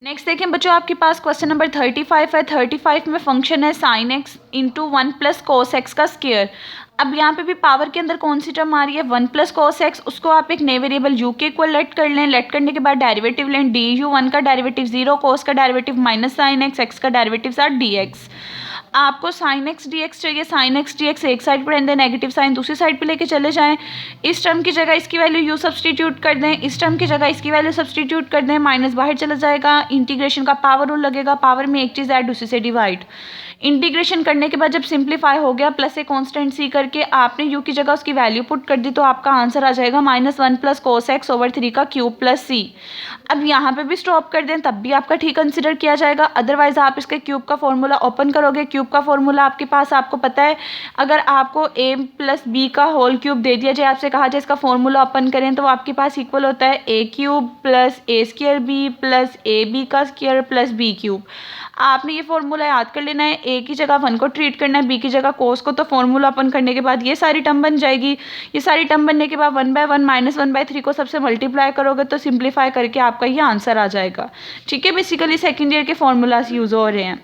Next देखें बच्चों, आपके पास क्वेश्चन नंबर 35 है। 35 में फंक्शन है sine x into 1 plus cos x का स्क्वायर। अब यहाँ पे भी पावर के अंदर कौन सी टर्म आ रही है, 1 प्लस कोस एक्स, उसको आप एक नए वेरिएबल यू के इक्वल लेट कर लें। लेट करने के बाद डेरिवेटिव लें, डी यू, 1 का डेरिवेटिव 0, कोस का derivative minus sine x, x का डेरिवेटिव साथ डी एक्स। आपको साइन एक्स डी एक्स चाहिए, साइन एक्स डी एक्स एक साइड पर रहने दें, नेगेटिव साइन दूसरी साइड पे लेके चले जाएं। इस टर्म की जगह इसकी वैल्यू यू सब्सटीट्यूट कर दें, इस टर्म की जगह इसकी वैल्यू सब्सटीट्यूट कर दें, माइनस बाहर चला जाएगा, इंटीग्रेशन का पावर रूल लगेगा, पावर में एक चीज़ ऐड उसी से डिवाइड। इंटीग्रेशन करने के बाद जब सिंप्लीफाई हो गया, प्लस ए कॉन्स्टेंट सी करके आपने यू की जगह उसकी वैल्यू पुट कर दी, तो आपका आंसर आ जाएगा -1 प्लस कोस एक्स ओवर 3 का क्यूब प्लस सी। अब यहाँ पे भी स्टॉप कर दें तब भी आपका ठीक कंसिडर किया जाएगा, अदरवाइज आप इसके क्यूब का फॉर्मूला ओपन करोगे। क्यूब का फॉर्मूला आपके पास, आपको पता है, अगर आपको a प्लस बी का होल क्यूब दे दिया जाए, आपसे कहा जाए इसका फॉर्मूला ओपन करें, तो आपके पास इक्वल होता है a cube plus A square B plus A B का स्क्वायर प्लस बी क्यूब। आपने ये फॉर्मूला याद कर लेना है, ए की जगह 1 को ट्रीट करना है, बी की जगह कोस को, तो फॉर्मूला ओपन करने के बाद ये सारी टर्म बन जाएगी। ये सारी टर्म बनने के बाद 1/1 माइनस 1/3 को सबसे मल्टीप्लाई करोगे तो सिंप्लीफाई करके आपका ये आंसर आ जाएगा। ठीक है, बेसिकली सेकेंड ईयर के फॉर्मूलाज यूज हो रहे हैं।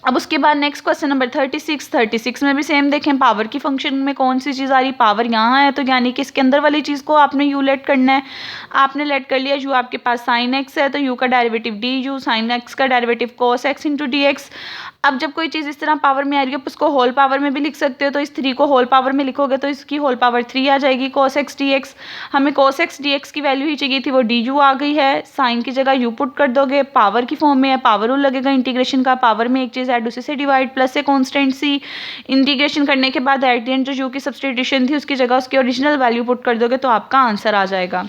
अब उसके बाद नेक्स्ट क्वेश्चन नंबर 36 में भी सेम देखें, पावर की फंक्शन में कौन सी चीज़ आ रही, पावर यहाँ है, तो यानी कि इसके अंदर वाली चीज़ को आपने यू लेट करना है। आपने लेट कर लिया, यू आपके पास साइन एक्स है, तो यू का derivative d u, sine x का derivative cos x into d x. अब जब कोई चीज़ इस तरह पावर में आ रही है, उसको होल पावर में भी लिख सकते हो, तो इस 3 को होल पावर में लिखोगे तो इसकी होल पावर 3 आ जाएगी, कोस एक्स डी एक्स। हमें कोस एक्स डी एक्स की वैल्यू ही चाहिए थी, वो डी यू आ गई है। साइन की जगह यू पुट कर दोगे, पावर की फॉर्म में है, पावर रूल लगेगा इंटीग्रेशन का, पावर में एक चीज़ ऐड उसी से डिवाइड, प्लस से कॉन्स्टेंट सी। इंटीग्रेशन करने के बाद एट द एंड जो यू की सब्सटीट्यूशन थी उसकी जगह उसकी ओरिजिनल वैल्यू पुट कर दोगे तो आपका आंसर आ जाएगा।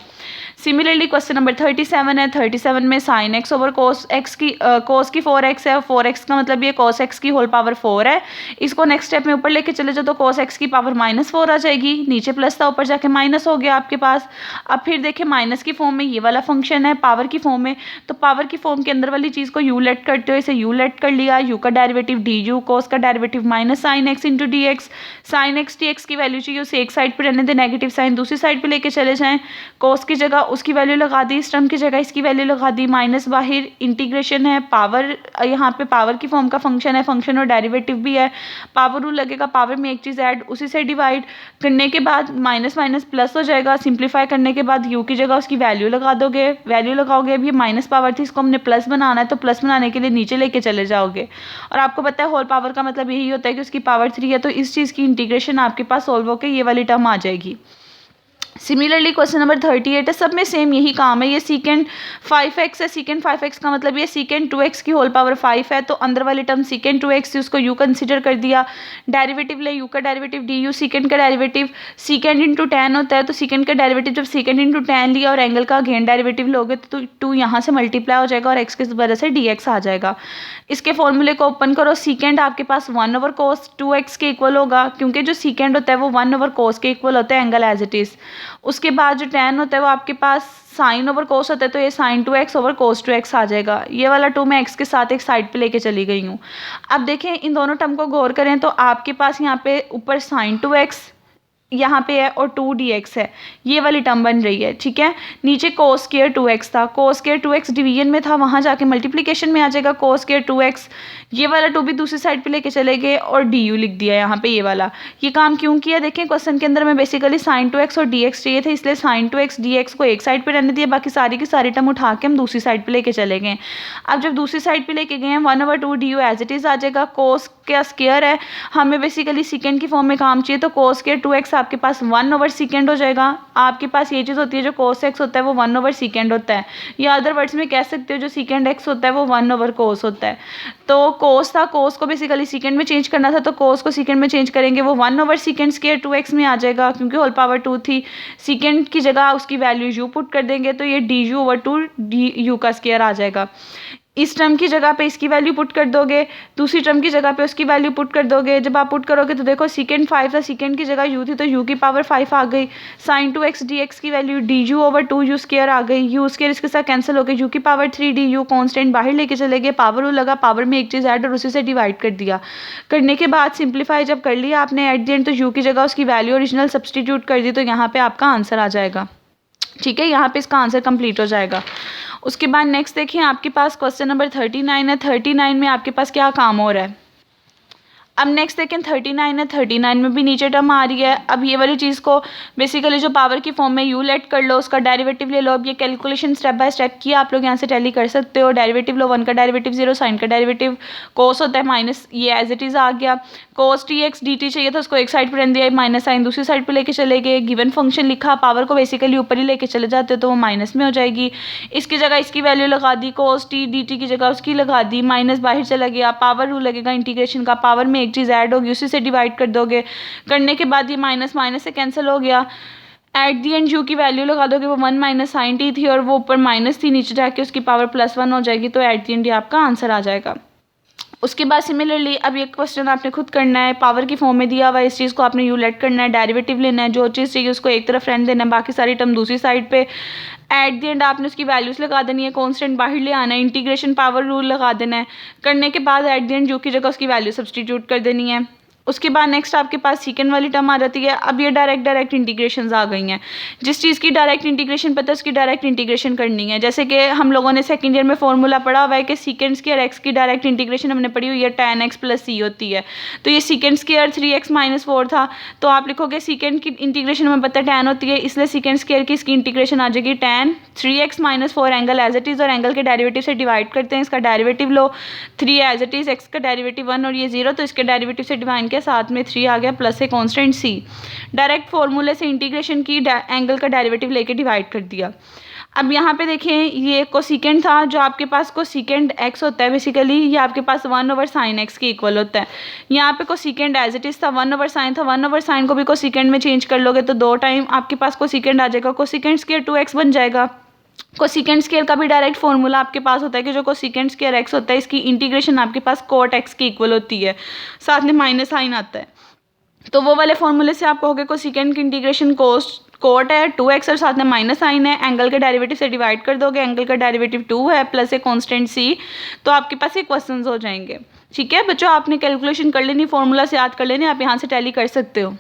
सिमिलरली क्वेश्चन नंबर 37 है। 37 में sine x over cos x की कोस की 4x है, 4x का मतलब ये कोस एक्स की होल पावर 4 है। इसको नेक्स्ट स्टेप में ऊपर लेके चले जाओ तो कोस एक्स की पावर -4 आ जाएगी, नीचे प्लस था ऊपर जाके माइनस हो गया आपके पास। अब फिर देखिए माइनस की फॉर्म में ये वाला फंक्शन है, पावर की फॉर्म में, तो पावर की फॉर्म के अंदर वाली चीज़ को यू लेट करते हो, इसे यू लेट कर लिया, यू का डेरिवेटिव डी यू, कोस का derivative minus sine x into d x. Sine x D x की वैल्यू चाहिए उसे एक साइड पर रहने दे, नेगेटिव साइन दूसरी साइड पर लेके चले जाएँ। कोस की जगह उसकी वैल्यू लगा दी, इस टर्म की जगह इसकी वैल्यू लगा दी, माइनस बाहर, इंटीग्रेशन है, पावर यहाँ पे पावर की फॉर्म का फंक्शन है, फंक्शन और डेरिवेटिव भी है, पावर रूल लगेगा, पावर में एक चीज़ ऐड उसी से डिवाइड करने के बाद माइनस माइनस प्लस हो जाएगा। सिंप्लीफाई करने के बाद यू की जगह उसकी वैल्यू लगा दोगे, वैल्यू लगाओगे, अभी माइनस पावर थी इसको हमने प्लस बनाना है, तो प्लस बनाने के लिए नीचे लेके चले जाओगे। और आपको पता है होल पावर का मतलब यही होता है कि उसकी पावर 3 है, तो इस चीज़ की इंटीग्रेशन आपके पास सॉल्व होकर ये वाली टर्म आ जाएगी। सिमिलरली क्वेश्चन नंबर 38 है, सब में सेम यही काम है। ये सीकेंड 5x है, सीकेंड 5x का मतलब ये सीकेंड 2x की होल पावर 5 है, तो अंदर वाली टर्म सीकेंड 2x थी उसको u कंसीडर कर दिया। डेरिवेटिव ले, u का डेरिवेटिव डी यू, सीकेंड का डेरिवेटिव सीकेंड इंटू tan होता है, तो सीकेंड का डेरिवेटिव जब सीकेंड इंटू tan लिया और एंगल का अगेन डेरिवेटिव लोगे तो 2 यहाँ से मल्टीप्लाई हो जाएगा और x की वजह से dx आ जाएगा। इसके फॉर्मूले को ओपन करो, सीकेंड आपके पास 1 ओवर कोस 2x के इक्वल होगा, क्योंकि जो सीकेंड होता है वो 1 ओवर कोस के इक्वल होता है, एंगल एज इट इज़। उसके बाद जो tan होता है वो आपके पास साइन ओवर कोस होता है, तो ये साइन 2x ओवर कोस 2x आ जाएगा। ये वाला 2 मैं x के साथ एक साइड पे लेके चली गई हूँ। अब देखें इन दोनों टर्म को गौर करें तो आपके पास यहाँ पे ऊपर साइन 2x यहाँ पे है और 2dx है, ये वाली टर्म बन रही है। ठीक है, नीचे कोस स्क्वायर 2x था, कोस स्क्वायर 2x डिवीजन में था, वहाँ जाके मल्टीप्लिकेशन में आ जाएगा कोस स्क्वायर 2x। ये वाला 2 भी दूसरी साइड पे लेके चले गए और du लिख दिया यहाँ पे। ये वाला ये काम क्यों किया, देखें क्वेश्चन के अंदर में बेसिकली साइन 2x और dx चाहिए थे, इसलिए साइन 2x dx को एक साइड पे रहने दिया, बाकी सारी की सारी टर्म उठा के हम दूसरी साइड पे लेके चले गए। अब जब दूसरी साइड पे लेके गए हैं 1/2 du एज इट इज़ आ जाएगा। कोस का स्क्वायर है, हमें बेसिकली सेकेंड की फॉर्म में काम चाहिए, तो कोस स्क्वायर 2x आपके पास 1 ओवर सेकेंड हो जाएगा। आपके पास ये चीज़ होती है जो कोस एक्स होता है वो 1 ओवर सेकेंड होता है, या अदर वर्ड्स में कह सकते हो जो सेकेंड एक्स होता है वो 1 ओवर कोस होता है। तो कोस था, कोस को बेसिकली सेकेंड में चेंज करना था, तो कोस को सेकेंड में चेंज करेंगे, वो 1 ओवर सेकेंड स्क्वायर 2x में आ जाएगा, क्योंकि होल पावर 2 थी। सेकेंड की जगह उसकी वैल्यू u पुट कर देंगे, तो ये डी यू ओवर 2 du का स्क्वायर आ जाएगा। इस टर्म की जगह पे इसकी वैल्यू पुट कर दोगे, दूसरी टर्म की जगह पे उसकी वैल्यू पुट कर दोगे। जब आप पुट करोगे तो देखो सेकेंड 5 था, सेकेंड की जगह u थी, तो u की पावर 5 आ गई। साइन 2x dx की value d u over 2u square आ गई, u स्क्वायर इसके साथ कैंसिल हो गई, u की पावर 3 du, कॉन्स्टेंट बाहर लेके चले गए, पावर रूल लगा, पावर में एक चीज़ ऐड और उसी से डिवाइड कर दिया। करने के बाद सिंप्लीफाई जब कर लिया आपने एट द एंड, तो u की जगह उसकी वैल्यू ओरिजिनल सब्सटीट्यूट कर दी, तो यहाँ पर आपका आंसर आ जाएगा। ठीक है, यहाँ पे इसका आंसर कंप्लीट हो जाएगा। उसके बाद नेक्स्ट देखिए आपके पास क्वेश्चन नंबर 39 है। 39 में आपके पास क्या काम हो रहा है। अब नेक्स्ट देखें 39 है। 39 में भी नीचे टर्म आ रही है। अब ये वाली चीज़ को बेसिकली जो पावर की फॉर्म में यू लेट कर लो, उसका डेरिवेटिव ले लो। अब ये कैलकुलेशन स्टेप बाय स्टेप की आप लोग यहाँ से टैली कर सकते हो। डेरिवेटिव लो, 1 का डेरिवेटिव 0, साइन का डेरिवेटिव कोस होता है माइनस, ये एज इट इज़ आ गया। Cos t x D T चाहिए था, उसको एक साइड पर रन दिया, माइनस साइन दूसरी साइड पर लेके चले गए। गिवन फंक्शन लिखा, पावर को बेसिकली ऊपर ही लेके चले जाते हो तो वो माइनस में हो जाएगी। इसकी जगह इसकी वैल्यू लगा दी, कोस टी डी टी की जगह उसकी लगा दी, माइनस बाहर चला गया। पावर रूल लगेगा इंटीग्रेशन का, पावर में एक चीज़ ऐड होगी उसी से डिवाइड कर दोगे। करने के बाद ये माइनस माइनस से कैंसिल हो गया। एट दी एंड यू की वैल्यू लगा दोगे, वो 1 माइनस साइन टी थी और वो ऊपर माइनस थी, नीचे जाके उसकी पावर +1 हो जाएगी। तो एट दी एंड ये आपका आंसर आ जाएगा। उसके बाद सिमिलरली अब ये क्वेश्चन आपने खुद करना है, पावर की फॉर्म में दिया हुआ है, इस चीज़ को आपने यू लेट करना है, डेरिवेटिव लेना है, जो चीज़ चाहिए उसको एक तरफ रहने देना है, बाकी सारी टर्म दूसरी साइड पे। एट द एंड आपने उसकी वैल्यूज़ लगा देनी है, कांस्टेंट बाहर ले आना है, इंटीग्रेशन पावर रूल लगा देना है। करने के बाद एट द एंड यू की जगह उसकी वैल्यू सब्सटीट्यूट कर देनी है। उसके बाद नेक्स्ट आपके पास सेकंड वाली टर्म आ जाती है। अब ये डायरेक्ट इंटीग्रेशंस आ गई हैं। जिस चीज़ की डायरेक्ट इंटीग्रेशन पता है उसकी डायरेक्ट इंटीग्रेशन करनी है। जैसे कि हम लोगों ने सेकंड ईयर में फॉर्मूला पढ़ा हुआ है कि सीकेंड स्क्वायर एक्स की डायरेक्ट इंटीग्रेशन हमने पढ़ी हुई है, tan x + c होती है। तो ये सीकेंड स्क्वायर 3x - 4 था, तो आप लिखोगे सीकेंड की इंटीग्रेशन हमें पता है tan होती है, इसलिए सीकेंड स्क्वायर की इसकी इंटीग्रेशन आ जाएगी tan 3x - 4 angle as it is, और एंगल के डेरिवेटिव से डिवाइड करते हैं। इसका डेरिवेटिव लो, 3 एज इट इज़, x का डेरिवेटिव 1 और ये 0, तो इसके डेरिवेटिव से डिवाइड किया, साथ में 3 आ गया plus a constant c। Direct फॉर्मूले से इंटीग्रेशन की एंगल का डेरिवेटिव लेके डिवाइड कर दिया। अब यहाँ पे देखें ये कोसिकेंड था, जो आपके पास कोसिकेंड x होता है बेसिकली ये आपके पास 1/sin x के इक्वल होता है। यहाँ पे कोसिकेंड एज इट इज़ था, 1/sin था, 1/sin को भी कोसिकेंड में चेंज कर लोगे तो 2 टाइम आपके पास कोसिकेंड आ जाएगा। कोसिकेंड स्क्वायर 2x बन जाएगा। कोसिकेंड स्क्वायर का भी डायरेक्ट फॉर्मूला आपके पास होता है कि जो कोसिकेंड स्क्वायर x होता है इसकी इंटीग्रेशन आपके पास कोट x के इक्वल होती है, साथ में माइनस साइन आता है। तो वो वाले फॉर्मूले से आप कहोगे कोसिकेंड की इंटीग्रेशन कोट है 2x और साथ में माइनस साइन है, एंगल के डेरिवेटिव से डिवाइड कर दोगे, एंगल का डेरिवेटिव 2 है प्लस ए कांस्टेंट c, तो आपके पास ये क्वेश्चंस हो जाएंगे। ठीक है बच्चों, आपने कैलकुलेशन कर लेनी, फॉर्मूला से याद कर लेनी, आप यहाँ से टैली कर सकते हो।